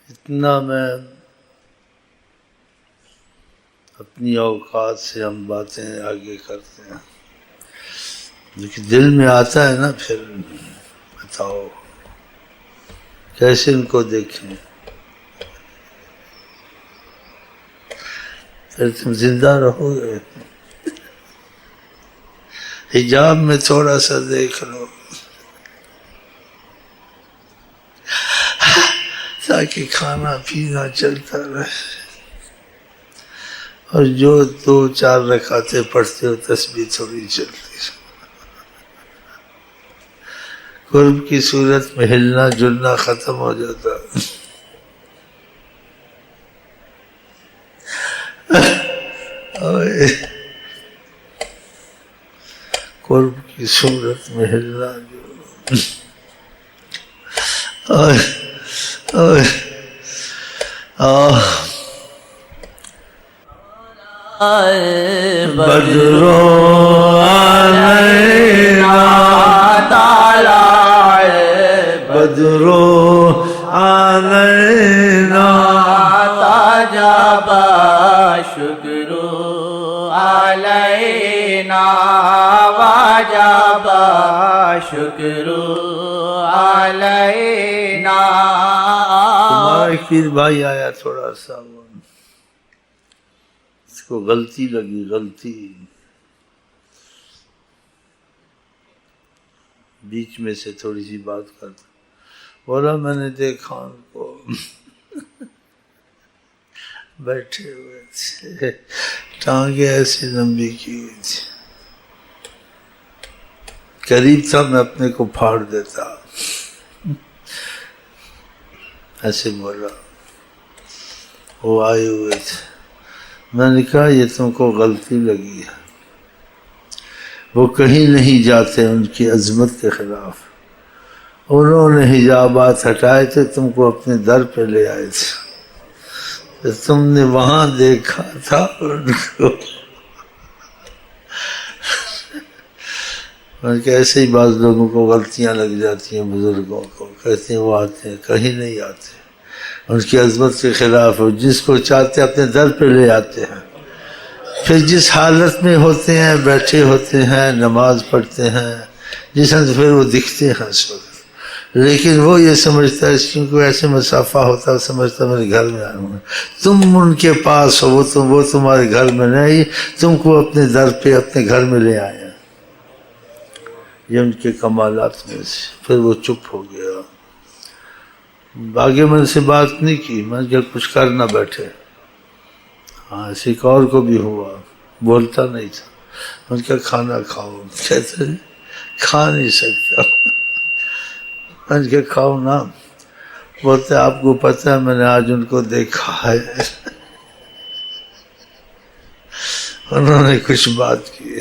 اتنا میں اپنی اوقات سے ہم باتیں آگے کرتے ہیں، لیکن دل میں آتا ہے نا، پھر بتاؤ کیسے ان کو دیکھیں؟ پھر تم زندہ رہو گے؟ حجاب میں تھوڑا سا دیکھ لو تاکہ کھانا پینا چلتا رہے، اور جو 2-4 رکعتیں پڑھتے ہو تسبیح تھوڑی چلتی ہے۔ قرب کی صورت میں ہلنا جلنا ختم ہو جاتا قرب کی صورت میں ہلنا جلنا بدرو علینا طلع بدرو علینا تجب شکر علینا وجب شکر علینا۔ تمہارا ایک پیر بھائی آیا تھوڑا سا، اس کو غلطی لگی، غلطی بیچ میں سے تھوڑی سی بات کرتا، بولا میں نے دیکھا ان کو بیٹھے ہوئے تھے، ٹانگیں ایسی لمبی کی ہوئی تھی، قریب تھا میں اپنے کو پھاڑ دیتا، ایسے بولا۔ وہ آئے ہوئے تھے، میں نے کہا یہ تم کو غلطی لگی ہے، وہ کہیں نہیں جاتے ان کی عظمت کے خلاف، انہوں نے حجابات ہٹائے تھے، تم کو اپنے در پہ لے آئے تھے، تم نے وہاں دیکھا تھا ان کو۔ ایسے ہی بعض لوگوں کو غلطیاں لگ جاتی ہیں، بزرگوں کو کہتے ہیں وہ آتے ہیں، کہیں نہیں آتے، ان کی عظمت کے خلاف، جس کو چاہتے اپنے در پہ لے آتے ہیں، پھر جس حالت میں ہوتے ہیں، بیٹھے ہوتے ہیں، نماز پڑھتے ہیں، جس وقت پھر وہ دکھتے ہیں اس وقت، لیکن وہ یہ سمجھتا ہے کیونکہ ایسے مسافہ ہوتا ہے، سمجھتا میرے گھر میں آیا ہوں، تم ان کے پاس ہو، وہ تمہارے گھر میں نہیں، تم کو اپنے در پہ اپنے گھر میں لے آئے ہیں، یہ ان کے کمالات میں سے۔ پھر وہ چپ ہو گیا، آگے میں نے سے بات نہیں کی، میں نے کچھ کر نہ بیٹھے۔ ہاں ایک اور کو بھی ہوا، بولتا نہیں تھا، میں نے کہا کھانا کھاؤ، کہتے کھا نہیں سکتا، میں نے کہا کھاؤ نا، بولتے آپ کو پتہ ہے میں نے آج ان کو دیکھا ہے، انہوں نے کچھ بات کی،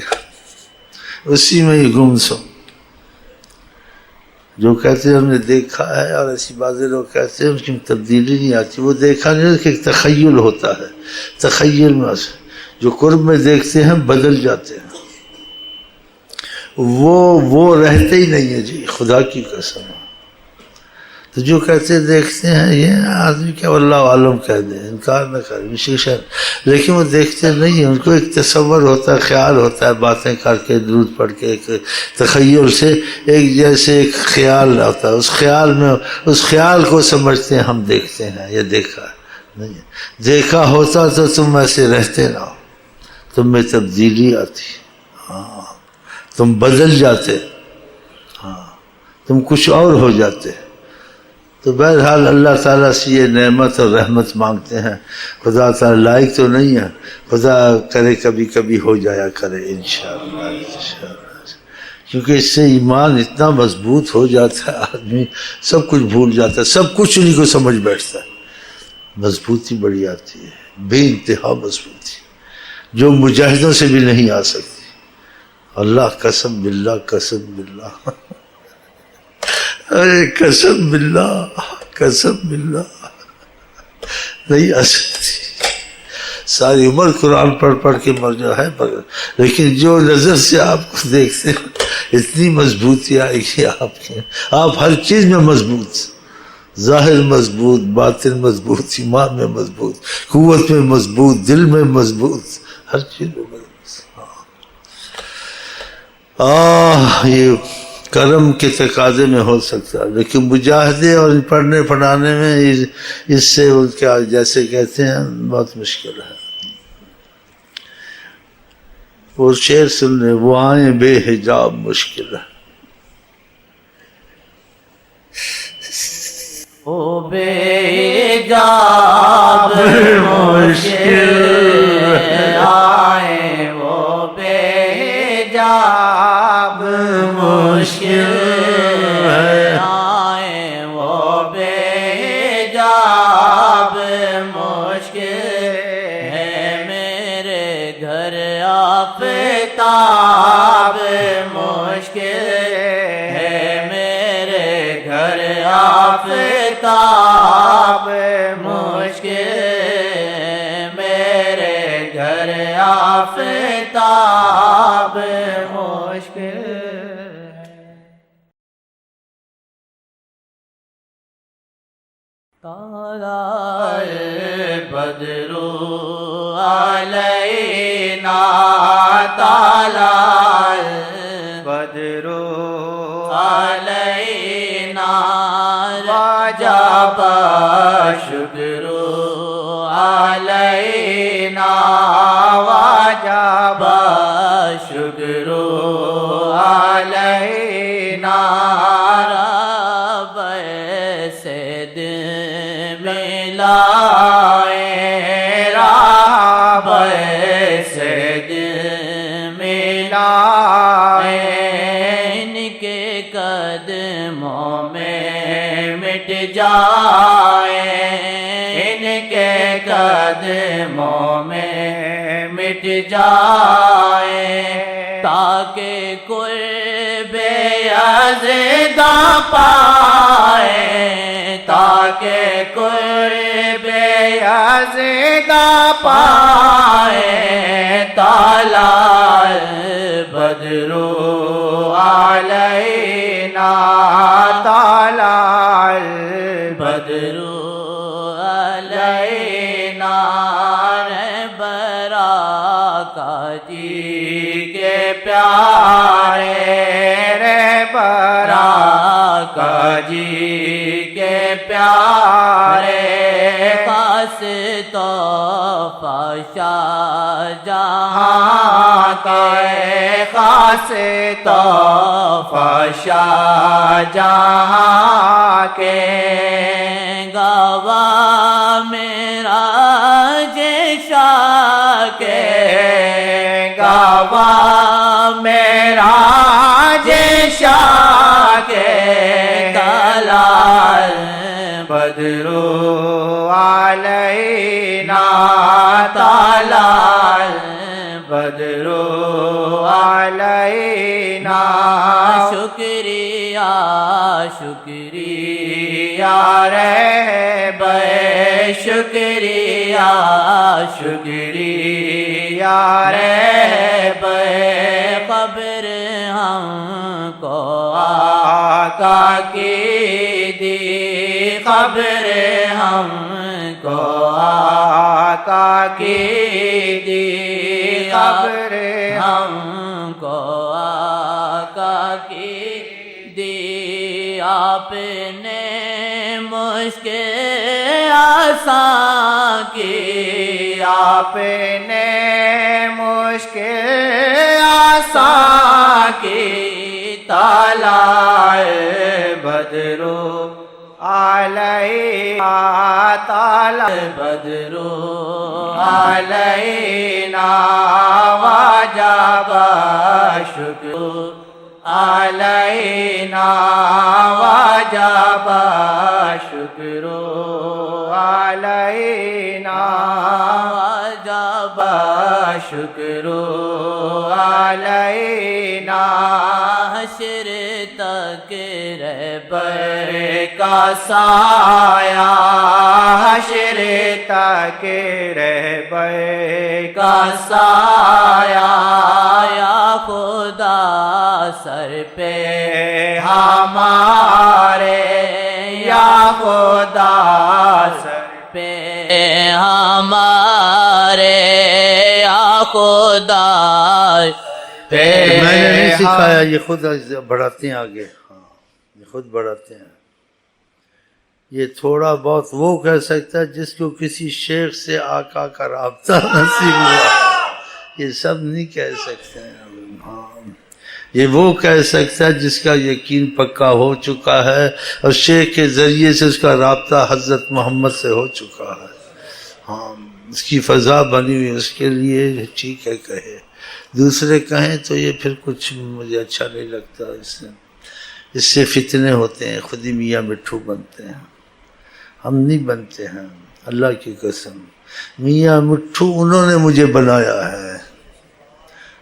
اسی میں ہی گم سو، جو کہتے ہیں ہم نے دیکھا ہے، اور ایسی باتیں لوگ کہتے ہیں ان کی تبدیلی نہیں آتی، وہ دیکھا نہیں ہوتا کہ ایک تخیل ہوتا ہے، تخیل میں جو قرب میں دیکھتے ہیں بدل جاتے ہیں، وہ رہتے ہی نہیں ہے جی، خدا کی قسم۔ تو جو کہتے دیکھتے ہیں یہ آدمی کیا اللہ عالم کہہ دیں، انکار نہ کریں، لیکن وہ دیکھتے نہیں ہیں، ان کو ایک تصور ہوتا ہے، خیال ہوتا ہے، باتیں کر کے درود پڑھ کے ایک تخیل سے ایک جیسے ایک خیال ہوتا ہے، اس خیال میں اس خیال کو سمجھتے ہیں ہم دیکھتے ہیں یا دیکھا نہیں، دیکھا ہوتا تو تم ایسے رہتے نہ ہو، تم میں تبدیلی آتی، ہاں تم بدل جاتے، ہاں تم کچھ اور ہو جاتے۔ تو بہرحال اللہ تعالیٰ سے یہ نعمت اور رحمت مانگتے ہیں، خدا تعالیٰ لائق تو نہیں ہے، خدا کرے کبھی کبھی ہو جایا کرے انشاءاللہ، کیونکہ اس سے ایمان اتنا مضبوط ہو جاتا ہے، آدمی سب کچھ بھول جاتا ہے، سب کچھ انہیں کو سمجھ بیٹھتا ہے، مضبوطی بڑی آتی ہے، بے انتہا مضبوطی، جو مجاہدوں سے بھی نہیں آ سکتی، اللہ قسم باللہ، قسم باللہ، ارے قسم باللہ، قسم باللہ نہیں آ سکتی، ساری عمر قرآن پڑھ کے مر جا ہے، لیکن جو نظر سے آپ کو دیکھتے ہیں اتنی مضبوطی آئے گی آپ کے، آپ ہر چیز میں مضبوط، ظاہر مضبوط، باطن مضبوط، ایمان میں مضبوط، قوت میں مضبوط، دل میں مضبوط، ہر چیز میں مضبوط۔ یہ کرم کے تقاضے میں ہو سکتا ہے، لیکن مجاہدے اور پڑھنے پڑھانے میں اس سے ان کا جیسے کہتے ہیں بہت مشکل ہے۔ وہ شعر سن لیں، وہ آئیں بے حجاب مشکل ہے۔ او بے جاب مشکل آئے، وہ بے جاب مشکل آئے، وہ بے جاب مشکل ہے، میرے گھر آفتاب مشکل ہے، میرے گھر آفتاب مشکل، میرے گھر آفتاب مشکل۔ طلع البدر علینا، طلع البدر علینا، وجب الشکر علینا، وجب الشکر علینا، رب سے دل ملائے، رب سے دل ملائے، ان کے قدموں میں مٹ جائے، ان کے قدموں میں مٹ جائے، تاکہ قرب یزداں پائے، تاکہ قرب یزداں پائے، طلع البدر علینا، طلع البدر علینا، براکا جی کے پیارے، رے براکا جی کے پیارے، خاص تحفہ شاہ جہاں کا، خاص تحفہ شاہ جہاں کے، گواہ میرا شاہ کے، گواہ میرا شاہ کے، طلع البدر علینا، طلع البدر علینا، شکریہ شکریہ رہبر، شکریہ شکریہ رہبر، خبر ہم کو آقا کی دی، خبر ہم کو آقا کی دی، خبر ہم کو آقا کی دی، آپ نے مشکل آسان کی، آپ نے مشکل آسان کی، طلع البدر علینا، طلع البدر علینا، وجب الشکر علینا، وجب الشکر علینا، وجب الشکر علینا، حشر تک رہبر کا سایہ، حشر تک رہبر کا سایہ، یا خدا سر پہ ہمارے، یا خدا یا خدا میں نے نہیں سکھایا، یہ خود بڑھاتے ہیں آگے، ہاں یہ خود بڑھاتے ہیں۔ یہ تھوڑا بہت وہ کہہ سکتا ہے جس کو کسی شیخ سے آقا کا رابطہ نصیب ہوا، یہ سب نہیں کہہ سکتے ہیں۔ ہاں یہ وہ کہہ سکتا ہے جس کا یقین پکا ہو چکا ہے اور شیخ کے ذریعے سے اس کا رابطہ حضرت محمد سے ہو چکا ہے، ہاں اس کی فضا بنی ہوئی، اس کے لیے ٹھیک ہے کہے، دوسرے کہیں تو یہ پھر کچھ مجھے اچھا نہیں لگتا، اس سے فتنے ہوتے ہیں، خود ہی میاں مٹھو بنتے ہیں، ہم نہیں بنتے ہیں، اللہ کی قسم میاں مٹھو انہوں نے مجھے بنایا ہے،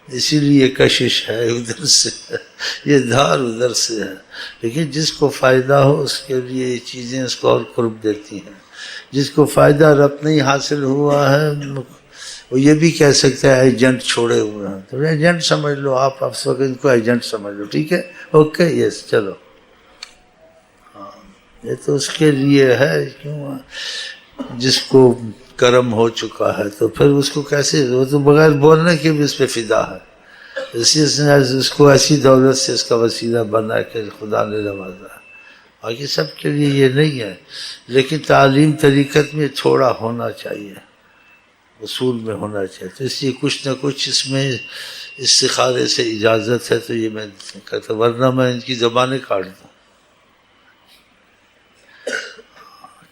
اسی لیے کشش ہے ادھر سے، یہ دھار ادھر سے ہے، لیکن جس کو فائدہ ہو اس کے لیے یہ چیزیں اس کو اور قرب دیتی ہیں، جس کو فائدہ رب نہیں حاصل ہوا ہے وہ یہ بھی کہہ سکتا ہے ایجنٹ چھوڑے ہوئے ہیں، تو ایجنٹ سمجھ لو آپ اس وقت ان کو ایجنٹ سمجھ لو، ٹھیک ہے اوکے یس چلو، ہاں یہ تو اس کے لیے ہے، کیوں جس کو کرم ہو چکا ہے تو پھر اس کو کیسے، وہ تو بغیر بولنے کے بھی اس پہ فدا ہے، اس کو ایسی دولت سے اس کا وسیلہ بنا کہ خدا نے نوازا، باقی سب کے لیے یہ نہیں ہے، لیکن تعلیم طریقت میں تھوڑا ہونا چاہیے، اصول میں ہونا چاہیے، تو اس لیے کچھ نہ کچھ اس میں استخارے سے اجازت ہے، تو یہ میں کہتا، ورنہ میں ان کی زبانیں کاٹ دوں،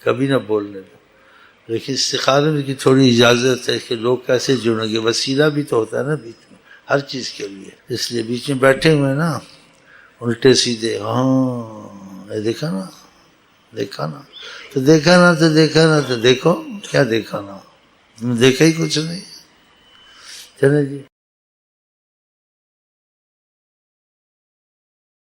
کبھی نہ بولنے دوں، لیکن استخارے میں کی تھوڑی اجازت ہے کہ لوگ کیسے جڑیں گے، وسیلہ بھی تو ہوتا ہے نا بیچ میں ہر چیز کے لیے، اس لیے بیچ میں بیٹھے ہوئے نا الٹے سیدھے، ہاں دیکھا نا دیکھا نا تو دیکھا نا تو دیکھا نا تو دیکھو کیا دیکھا نا، دیکھا ہی کچھ نہیں، چلیں جی۔